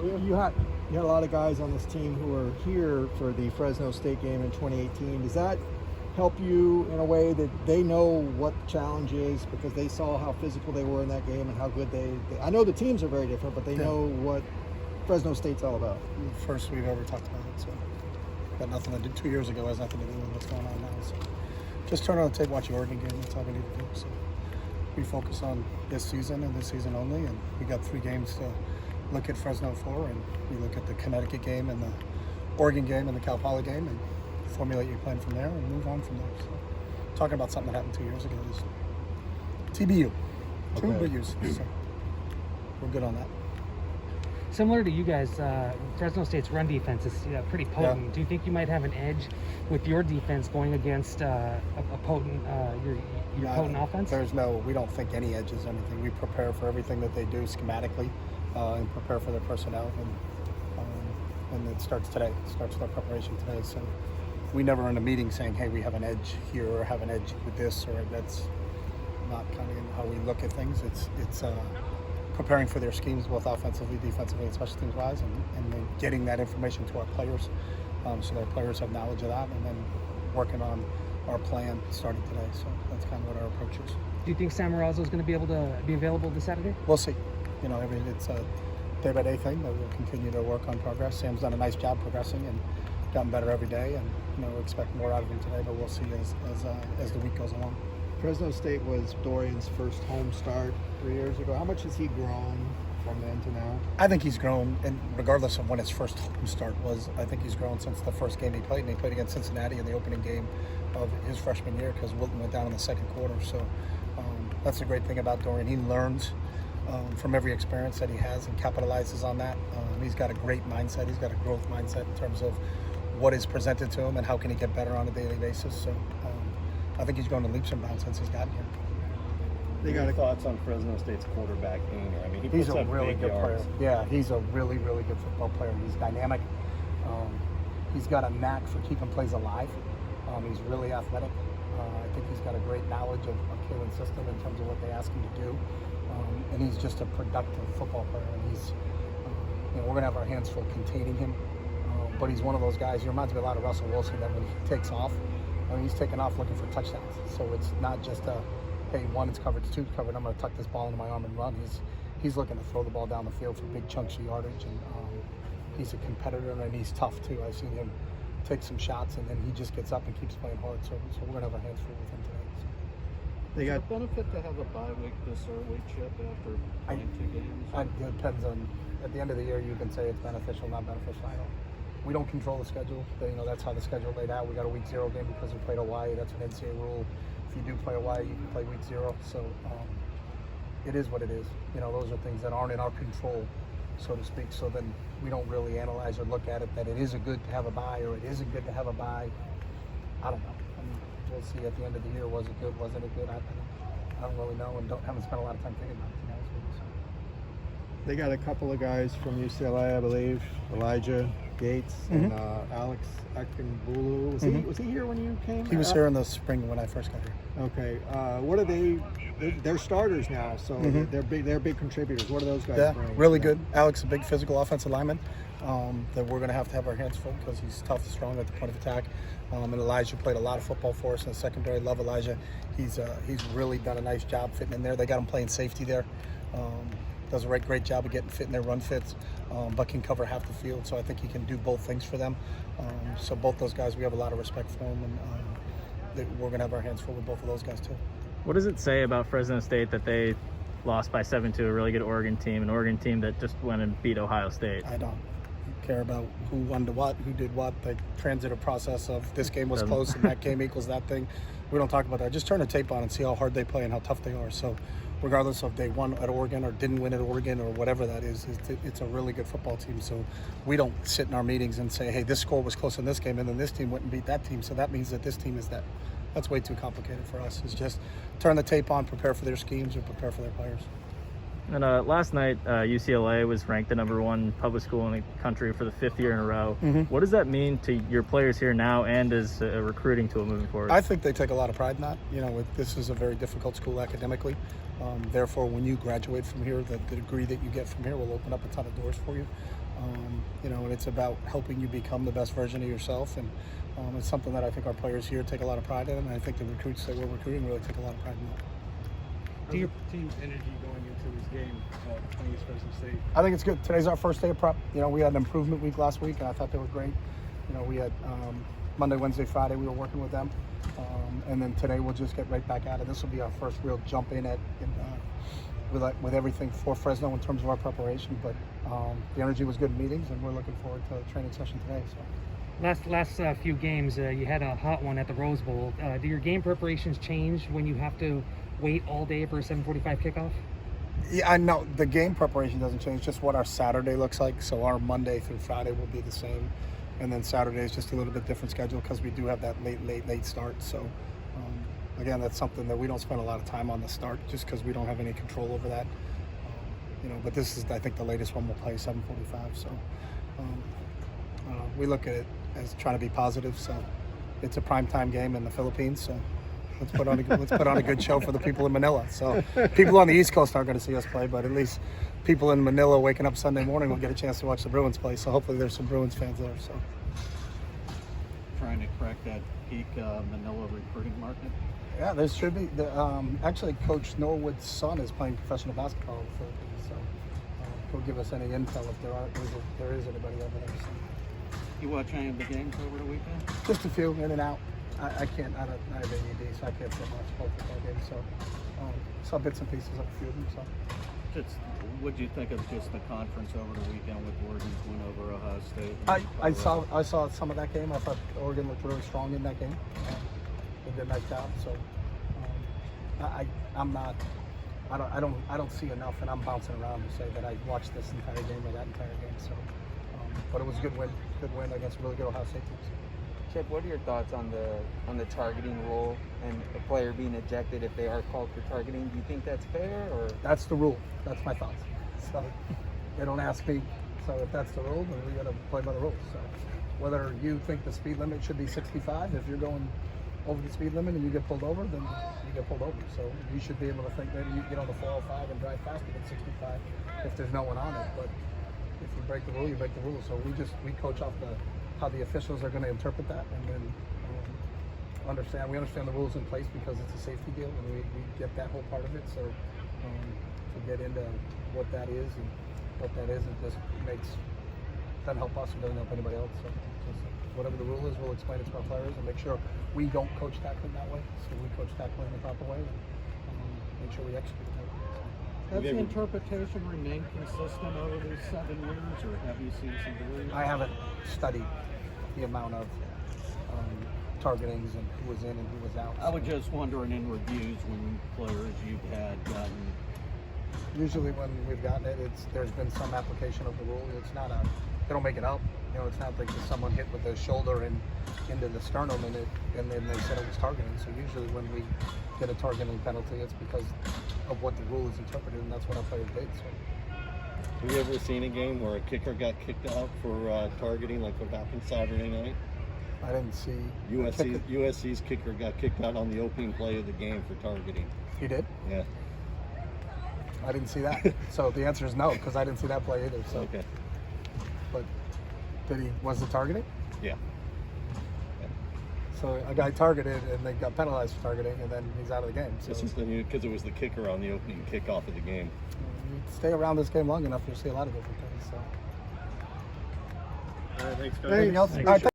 you had a lot of guys on this team who were here for the Fresno State game in 2018. Does that help you in a way that they know what the challenge is because they saw how physical they were in that game and how good they I know the teams are very different, but they know what Fresno State's all about. First we've ever talked about it, so got nothing to do. 2 years ago has nothing to do with what's going on now. So just turn on the tape, watch the Oregon game. That's all we need to do. So we focus on this season and this season only, and we got 3 games to look at Fresno for, and we look at the Connecticut game and the Oregon game and the Cal Poly game and formulate your plan from there and move on from there. So talking about something that happened 2 years ago is TBU. Okay. TBUs. So we're good on that. Similar to you guys, Fresno State's run defense is pretty potent. Yeah. Do you think you might have an edge with your defense going against a potent your potent offense? We don't think any edges or anything. We prepare for everything that they do schematically and prepare for their personnel. And it starts today. It starts their preparation today. So we never in a meeting saying, hey, we have an edge here or have an edge with this, or that's not kind of how we look at things. It's preparing for their schemes, both offensively, defensively, and special teams wise, and then getting that information to our players so their players have knowledge of that, and then working on our plan starting today. So that's kind of what our approach is. Do you think Samarazzo is going to be able to be available this Saturday? We'll see. It's a day-by-day thing that we'll continue to work on progress. Sam's done a nice job progressing and gotten better every day, and we expect more out of him today, but we'll see as the week goes along. Fresno State was Dorian's first home start 3 years ago. How much has he grown from then to now? I think he's grown, and regardless of when his first home start was, I think he's grown since the first game he played, and he played against Cincinnati in the opening game of his freshman year because Wilton went down in the second quarter. So that's the great thing about Dorian. He learns from every experience that he has and capitalizes on that. He's got a great mindset. He's got a growth mindset in terms of what is presented to him and how can he get better on a daily basis. So I think he's going to leaps and bounds since he's gotten here. They got thoughts on Fresno State's quarterback Hayner? I mean, he's a really good player. Yeah, he's a really, really good football player. He's dynamic. He's got a knack for keeping plays alive. He's really athletic. I think he's got a great knowledge of Kalen's system in terms of what they ask him to do. And he's just a productive football player. And he's, we're going to have our hands full containing him. But he's one of those guys. He reminds me a lot of Russell Wilson that when he takes off, he's taking off looking for touchdowns. So it's not just hey, 1 is covered, 2 is covered, I'm going to tuck this ball into my arm and run. He's looking to throw the ball down the field for big chunks of yardage, and he's a competitor, and he's tough too. I've seen him take some shots, and then he just gets up and keeps playing hard. So we're going to have our hands full with him today. So. They got benefit to have a bye week this early, Chip, after playing 2 games? It depends on, at the end of the year, you can say it's beneficial, not beneficial. We don't control the schedule. That's how the schedule laid out. We got a week 0 game because we played Hawaii. That's an NCAA rule. If you do play Hawaii, you can play week 0. So it is what it is. Those are things that aren't in our control, so to speak. So then we don't really analyze or look at it that it is a good to have a bye or it isn't good to have a bye. I don't know. We'll see at the end of the year. Was it good? Wasn't it good? I don't really know, and haven't spent a lot of time thinking about it. They got a couple of guys from UCLA, I believe, Elijah Gates and Alex Akinbulu. Was he here when you came? He was here in the spring when I first got here. Okay. What are they? They're starters now, so they're big contributors. What are those guys bring? Really good. Alex is a big physical offensive lineman that we're going to have our hands full because he's tough and strong at the point of attack. And Elijah played a lot of football for us in the secondary. Love Elijah. He's really done a nice job fitting in there. They got him playing safety there. Does a great job of getting fit in their run fits, but can cover half the field. So I think he can do both things for them. So both those guys, we have a lot of respect for them, and we're going to have our hands full with both of those guys too. What does it say about Fresno State that they lost by 7 to a really good Oregon team, an Oregon team that just went and beat Ohio State? I don't care about who won to what, who did what, the transitive process of this game was close and that game equals that thing. We don't talk about that. Just turn the tape on and see how hard they play and how tough they are. So regardless of they won at Oregon or didn't win at Oregon or whatever that is, it's a really good football team. So we don't sit in our meetings and say, hey, this score was close in this game and then this team went and beat that team, so that means that this team is that. That's way too complicated for us. It's just turn the tape on, prepare for their schemes, or prepare for their players. And last night, UCLA was ranked the #1 public school in the country for the 5th year in a row. What does that mean to your players here now and as a recruiting tool moving forward? I think they take a lot of pride in that. This is a very difficult school academically. Therefore, when you graduate from here, the degree that you get from here will open up a ton of doors for you. And it's about helping you become the best version of yourself. And it's something that I think our players here take a lot of pride in, and I think the recruits that we're recruiting really take a lot of pride in that. How's the team's energy going into this game against Fresno State? I think it's good. Today's our first day of prep. We had an improvement week last week, and I thought they were great. We had Monday, Wednesday, Friday, we were working with them. And then today we'll just get right back at it. This will be our first real jump in with everything for Fresno in terms of our preparation. But the energy was good in meetings, and we're looking forward to a training session today. So. Last few games, you had a hot one at the Rose Bowl. Do your game preparations change when you have to wait all day for a 7:45 kickoff? Yeah, I know the game preparation doesn't change, just what our Saturday looks like. So our Monday through Friday will be the same, and then Saturday is just a little bit different schedule because we do have that late start. So again, that's something that we don't spend a lot of time on the start, just because we don't have any control over that. But this is, I think, the latest one we'll play 7:45. So we look at it as trying to be positive. So it's a primetime game in the Philippines. So. Let's put on a good show for the people in Manila. So people on the East Coast aren't going to see us play, but at least people in Manila waking up Sunday morning will get a chance to watch the Bruins play. So hopefully there's some Bruins fans there. So Trying to crack that peak Manila recruiting market. yeah, there should be. Actually, Coach Norwood's son is playing professional basketball in the Philippines, so he'll give us any intel if there is anybody over there. So. You watch any of the games over the weekend? Just a few in and out. I can't. I have AED, so I can't sit much both football games. So saw bits and pieces of a few of them. So Just what do you think of just the conference over the weekend with Oregon's win over Ohio State? I saw some of that game. I thought Oregon looked really strong in that game. They did a nice job. So I don't see enough, and I'm bouncing around to say that I watched this entire game or that entire game. So, but it was a good win against a really good Ohio State team. Chip, what are your thoughts on the targeting rule and a player being ejected if they are called for targeting? Do you think that's fair, or That's the rule. That's my thoughts. So they don't ask me. So if that's the rule, then we got to play by the rules. So whether you think the speed limit should be 65, if you're going over the speed limit and you get pulled over, then you get pulled over. So you should be able to think maybe you get on the 405 and drive faster than 65 if there's no one on it. But if you break the rule, you break the rule. So we coach off how the officials are going to interpret that, and then we understand the rules in place because it's a safety deal, and we get that whole part of it. So to get into what that is and what that isn't just doesn't help us and doesn't help anybody else. So just whatever the rule is, we'll explain it to our players and make sure we don't coach tackling that way. So we coach tackling the proper way and make sure we execute it that way. Has the interpretation remained consistent over these 7 years, or have you seen some variation? I haven't studied the amount of targetings and who was in and who was out. I was just wondering in reviews when players you've had gotten. Usually when we've gotten it, there's been some application of the rule. It's not they don't make it up. It's not like someone hit with the shoulder and into the sternum and then they said it was targeting. So usually when we get a targeting penalty, it's because of what the rule is interpreted, and that's what our players did. So. Have you ever seen a game where a kicker got kicked out for targeting, like what happened Saturday night? I didn't see. USC's kicker got kicked out on the opening play of the game for targeting. He did? Yeah. I didn't see that. So the answer is no, because I didn't see that play either. So. Okay. But was it targeting? Yeah. So a guy targeted and they got penalized for targeting, and then he's out of the game. So This is because it was the kicker on the opening kickoff of the game. you stay around this game long enough, you'll see a lot of different things. So. All right, thanks, Coach. Anything else? Thanks. All right,